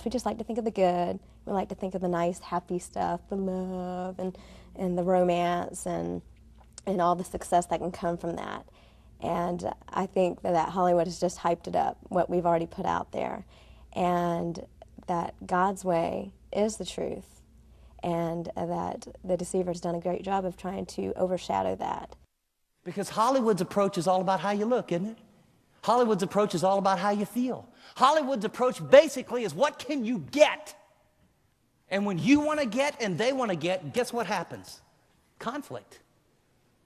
We just like to think of the good. We like to think of the nice, happy stuff, the love and the romance and all the success that can come from that. And I think that Hollywood has just hyped it up, what we've already put out there. And that God's way is the truth. And that the deceiver's done a great job of trying to overshadow that. Because Hollywood's approach is all about how you look, isn't it? Hollywood's approach is all about how you feel. Hollywood's approach basically is what can you get? And when you want to get and they want to get, guess what happens? Conflict.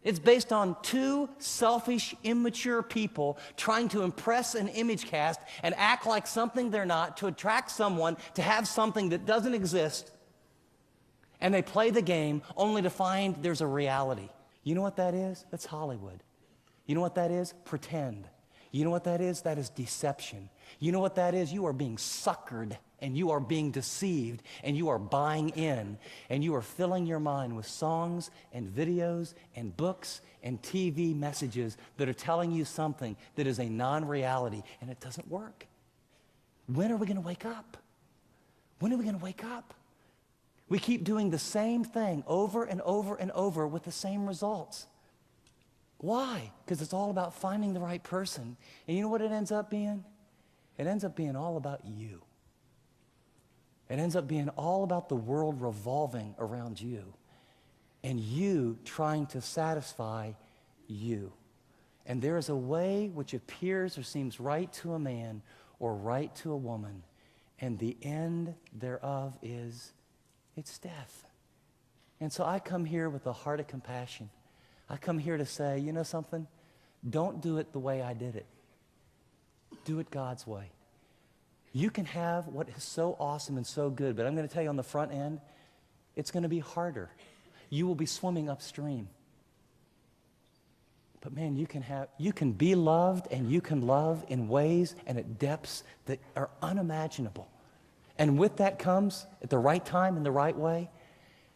It's based on two selfish, immature people trying to impress an image cast and act like something they're not to attract someone to have something that doesn't exist. And they play the game only to find there's a reality. You know what that is? That's Hollywood. You know what that is? Pretend. You know what that is? That is deception. You know what that is? You are being suckered and you are being deceived and you are buying in and you are filling your mind with songs and videos and books and TV messages that are telling you something that is a non-reality, and it doesn't work. When are we going to wake up? When are we going to wake up? We keep doing the same thing over and over and over with the same results. Why? Because it's all about finding the right person. And you know what it ends up being? It ends up being all about you. It ends up being all about the world revolving around you and you trying to satisfy you. And there is a way which appears or seems right to a man or right to a woman, and the end thereof is it's death. And so I come here with a heart of compassion. I come here to say, you know something? Don't do it the way I did it. Do it God's way. You can have what is so awesome and so good, but I'm going to tell you on the front end, it's going to be harder. You will be swimming upstream. But man, you can be loved and you can love in ways and at depths that are unimaginable. And with that comes, at the right time and the right way,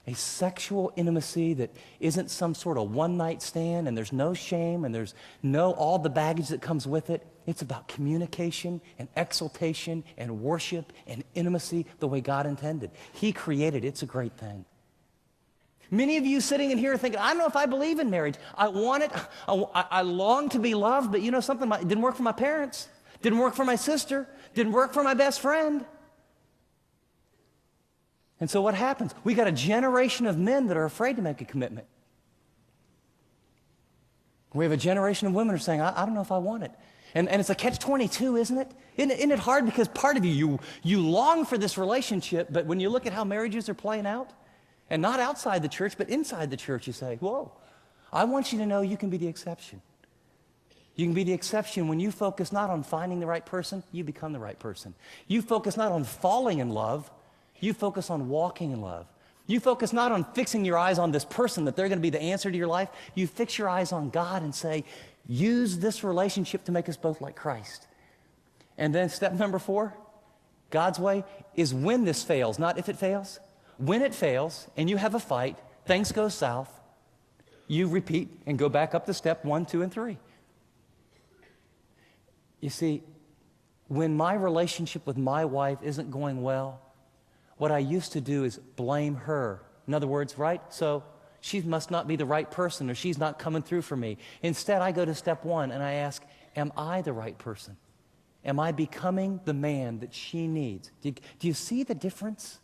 a sexual intimacy that isn't some sort of one-night stand, and there's no shame and there's no all the baggage that comes with it. It's about communication and exaltation and worship and intimacy the way God intended. He created it. It's a great thing. Many of you sitting in here thinking, I don't know if I believe in marriage. I want it. I long to be loved, but you know something? It didn't work for my parents. Didn't work for my sister. Didn't work for my best friend. And so what happens? We got a generation of men that are afraid to make a commitment. We have a generation of women who are saying, I don't know if I want it. And it's a catch-22, isn't it? Isn't it hard? Because part of you long for this relationship, but when you look at how marriages are playing out, and not outside the church, but inside the church, you say, whoa, I want you to know you can be the exception. You can be the exception when you focus not on finding the right person, you become the right person. You focus not on falling in love, you focus on walking in love. You focus not on fixing your eyes on this person, that they're going to be the answer to your life. You fix your eyes on God and say, use this relationship to make us both like Christ. And then step number 4, God's way, is when this fails, not if it fails. When it fails and you have a fight, things go south, you repeat and go back up to step 1, 2, and 3. You see, when my relationship with my wife isn't going well, what I used to do is blame her. In other words, right? So she must not be the right person, or she's not coming through for me. Instead, I go to step 1 and I ask, am I the right person? Am I becoming the man that she needs? Do you see the difference?